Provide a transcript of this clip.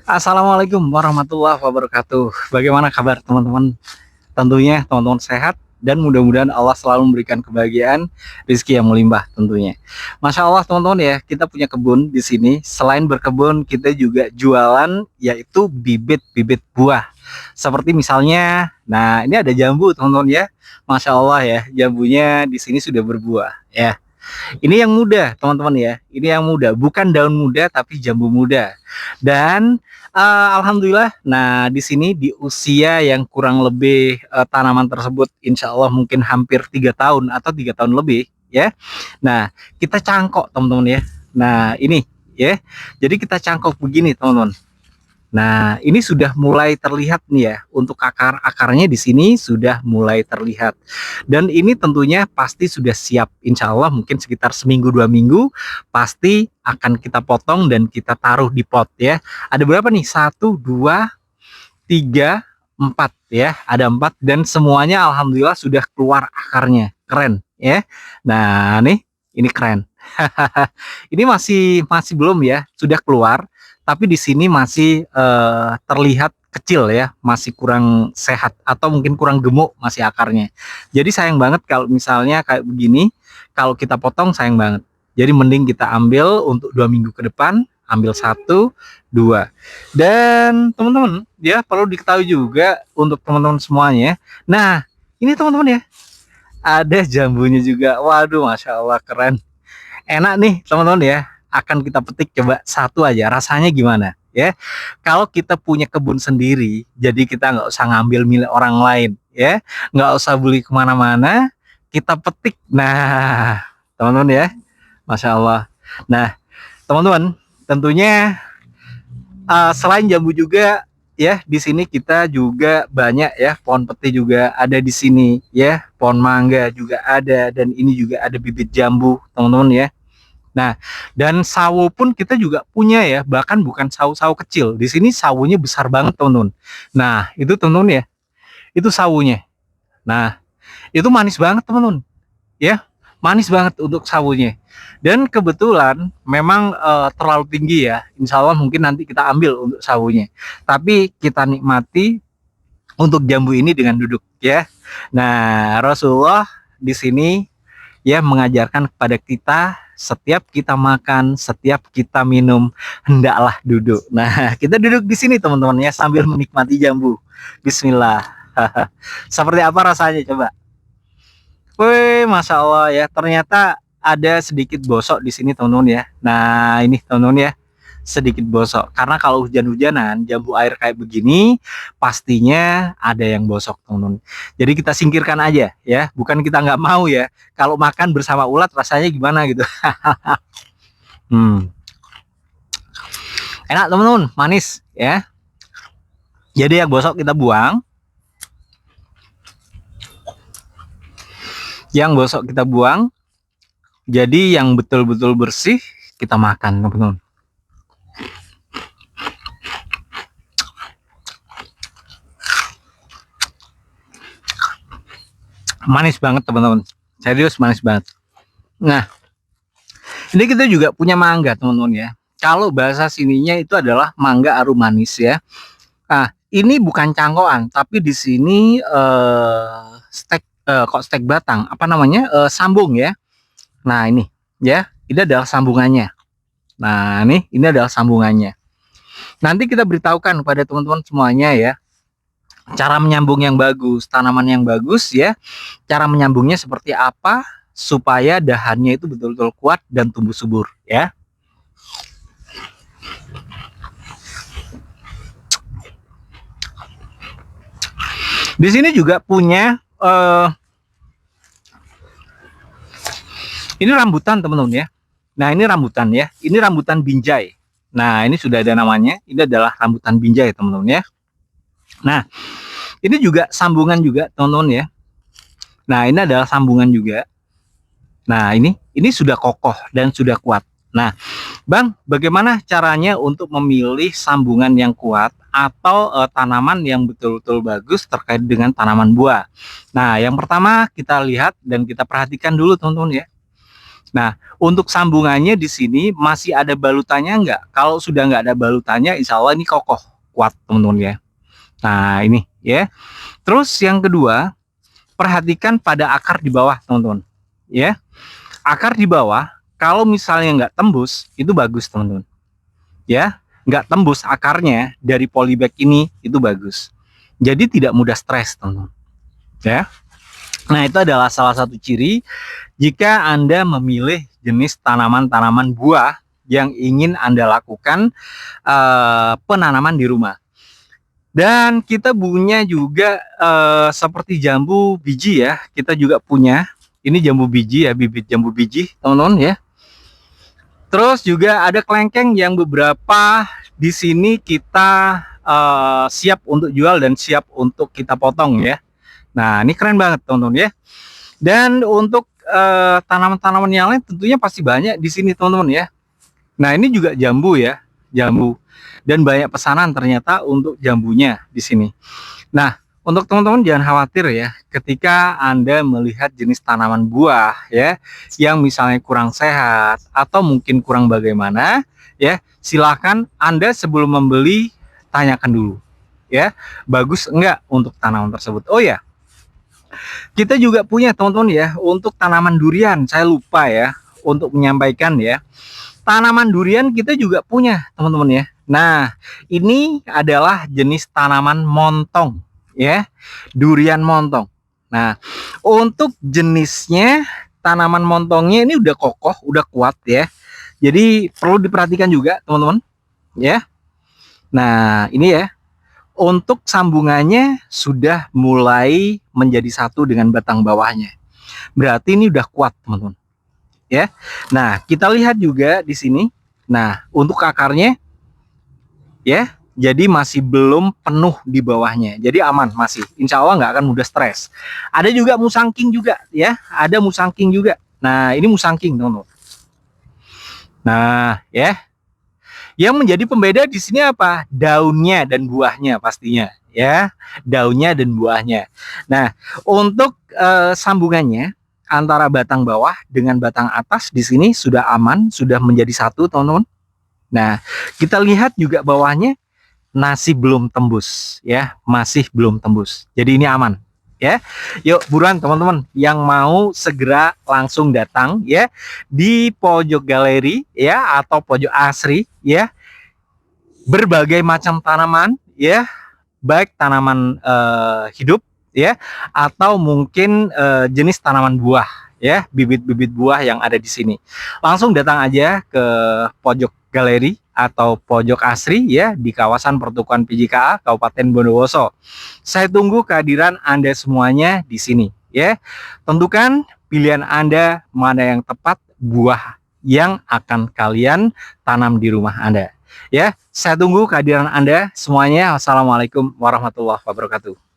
Assalamualaikum warahmatullahi wabarakatuh. Bagaimana kabar teman-teman? Tentunya teman-teman sehat dan mudah-mudahan Allah selalu memberikan kebahagiaan, rezeki yang melimpah tentunya. Masya Allah teman-teman ya, kita punya kebun di sini. Selain berkebun, kita juga jualan yaitu bibit-bibit buah. Seperti misalnya, nah ini ada jambu teman-teman ya. Masya Allah ya, jambunya di sini sudah berbuah ya. Ini yang muda, teman-teman ya. Ini yang muda, bukan daun muda tapi jambu muda. Dan alhamdulillah, nah di sini di usia yang kurang lebih tanaman tersebut, insya Allah mungkin hampir 3 tahun atau 3 tahun lebih, ya. Nah kita cangkok, teman-teman ya. Nah ini ya, jadi kita cangkok begini, teman-teman. Nah, ini sudah mulai terlihat nih ya, untuk akar-akarnya di sini sudah mulai terlihat. Dan ini tentunya pasti sudah siap, insya Allah mungkin sekitar seminggu 2 minggu, pasti akan kita potong dan kita taruh di pot ya. Ada berapa nih? 1, 2, 3, 4 ya, ada 4 dan semuanya alhamdulillah sudah keluar akarnya, keren ya. Nah nih, ini keren. Ini masih masih belum ya, sudah keluar tapi di sini masih terlihat kecil ya, masih kurang sehat atau mungkin kurang gemuk masih akarnya. Jadi sayang banget kalau misalnya kayak begini, kalau kita potong sayang banget. Jadi mending kita ambil untuk 2 minggu ke depan, ambil 1, 2. Dan teman-teman ya perlu diketahui juga untuk teman-teman semuanya. Nah ini teman-teman ya, ada jambunya juga. Waduh, masya Allah keren. Enak nih teman-teman ya, akan kita petik coba satu aja, rasanya gimana ya. Kalau kita punya kebun sendiri, jadi kita nggak usah ngambil milik orang lain ya, nggak usah beli kemana-mana, kita petik. Nah teman-teman ya, Masya Allah. Nah teman-teman, tentunya selain jambu juga ya, di sini kita juga banyak ya, pohon peti juga ada di sini ya, pohon mangga juga ada, dan ini juga ada bibit jambu teman-teman ya. Nah, dan sawo pun kita juga punya ya, bahkan bukan sawo-sawo kecil. Di sini sawunya besar banget, teman-teman. Nah, itu teman-teman ya, itu sawunya. Nah, itu manis banget, teman-teman. Ya, manis banget untuk sawunya. Dan kebetulan memang terlalu tinggi ya. Insya Allah mungkin nanti kita ambil untuk sawunya. Tapi kita nikmati untuk jambu ini dengan duduk ya. Nah, Rasulullah di sini ya mengajarkan kepada kita, setiap kita makan, setiap kita minum, hendaklah duduk. Nah, kita duduk di sini teman-teman ya, sambil menikmati jambu. Bismillah. Seperti apa rasanya coba? Wih, masya Allah ya, ternyata ada sedikit bosok di sini teman-teman ya. Nah, ini teman-teman ya, sedikit bosok. Karena kalau hujan-hujanan, jambu air kayak begini, pastinya ada yang bosok teman-teman. Jadi kita singkirkan aja ya, bukan kita nggak mau ya. Kalau makan bersama ulat rasanya gimana gitu. Hmm, enak teman-teman, manis ya. Jadi yang bosok kita buang, yang bosok kita buang. Jadi yang betul-betul bersih kita makan teman-teman. Manis banget teman-teman, serius manis banget. Nah, ini kita juga punya mangga teman-teman ya. Kalau bahasa sininya itu adalah mangga arum manis ya. Nah, ini bukan cangkokan, tapi di sini stek kok stek batang, apa namanya? Sambung ya. Nah, ini ya, ini adalah sambungannya. Nah, ini adalah sambungannya. Nanti kita beritahukan kepada teman-teman semuanya ya, cara menyambung yang bagus, tanaman yang bagus ya. Cara menyambungnya seperti apa supaya dahannya itu betul-betul kuat dan tumbuh subur ya. Di sini juga punya ini rambutan teman-teman ya. Nah, ini rambutan ya. Ini rambutan binjai. Nah, ini sudah ada namanya. Ini adalah rambutan binjai teman-teman ya. Nah, ini juga sambungan juga teman-teman ya. Nah, ini adalah sambungan juga. Nah, ini sudah kokoh dan sudah kuat. Nah, Bang, bagaimana caranya untuk memilih sambungan yang kuat atau tanaman yang betul-betul bagus terkait dengan tanaman buah? Nah, yang pertama kita lihat dan kita perhatikan dulu teman-teman ya. Nah, untuk sambungannya di sini masih ada balutannya nggak? Kalau sudah nggak ada balutannya, insya Allah ini kokoh, kuat teman-teman ya. Nah, ini ya. Terus yang kedua, perhatikan pada akar di bawah teman-teman. Ya, akar di bawah, kalau misalnya nggak tembus, itu bagus teman-teman. Ya, nggak tembus akarnya dari polybag ini, itu bagus. Jadi tidak mudah stres teman-teman. Ya. Nah, itu adalah salah satu ciri jika Anda memilih jenis tanaman-tanaman buah yang ingin Anda lakukan penanaman di rumah. Dan kita punya juga seperti jambu biji ya, kita juga punya. Ini jambu biji ya, bibit jambu biji teman-teman ya. Terus juga ada kelengkeng yang beberapa di sini kita siap untuk jual dan siap untuk kita potong ya. Nah, ini keren banget teman-teman ya. Dan untuk tanaman-tanaman yang lain tentunya pasti banyak di sini teman-teman ya. Nah, ini juga jambu ya, jambu. Dan banyak pesanan ternyata untuk jambunya di sini. Nah, untuk teman-teman jangan khawatir ya, ketika Anda melihat jenis tanaman buah ya, yang misalnya kurang sehat atau mungkin kurang bagaimana ya, silakan Anda sebelum membeli tanyakan dulu ya, bagus enggak untuk tanaman tersebut. Oh ya, kita juga punya teman-teman ya, untuk tanaman durian, saya lupa ya untuk menyampaikan ya. Tanaman durian kita juga punya teman-teman ya. Nah, ini adalah jenis tanaman montong ya, durian montong. Nah, untuk jenisnya tanaman montongnya ini udah kokoh, udah kuat ya. Jadi perlu diperhatikan juga teman-teman ya. Nah, ini ya, untuk sambungannya sudah mulai menjadi satu dengan batang bawahnya. Berarti ini udah kuat teman-teman ya. Nah, kita lihat juga di sini. Nah, untuk akarnya ya, jadi masih belum penuh di bawahnya. Jadi aman masih. Insya Allah nggak akan mudah stres. Ada juga musangking juga ya. Ada musangking juga. Nah, ini musangking teman-teman. Nah, ya. Yang menjadi pembeda di sini apa? Daunnya dan buahnya pastinya ya. Daunnya dan buahnya. Nah, untuk sambungannya antara batang bawah dengan batang atas di sini sudah aman, sudah menjadi satu, teman-teman. Nah, kita lihat juga bawahnya masih belum tembus ya, masih belum tembus. Jadi ini aman ya. Yuk buruan teman-teman yang mau segera langsung datang ya di pojok galeri ya atau pojok asri ya. Berbagai macam tanaman ya, baik tanaman hidup ya atau mungkin jenis tanaman buah ya, bibit-bibit buah yang ada di sini. Langsung datang aja ke pojok galeri atau pojok asri ya di kawasan Pertukuan PJKA Kabupaten Bondowoso. Saya tunggu kehadiran Anda semuanya di sini ya. Tentukan pilihan Anda mana yang tepat buah yang akan kalian tanam di rumah Anda. Ya, saya tunggu kehadiran Anda semuanya. Wassalamualaikum warahmatullahi wabarakatuh.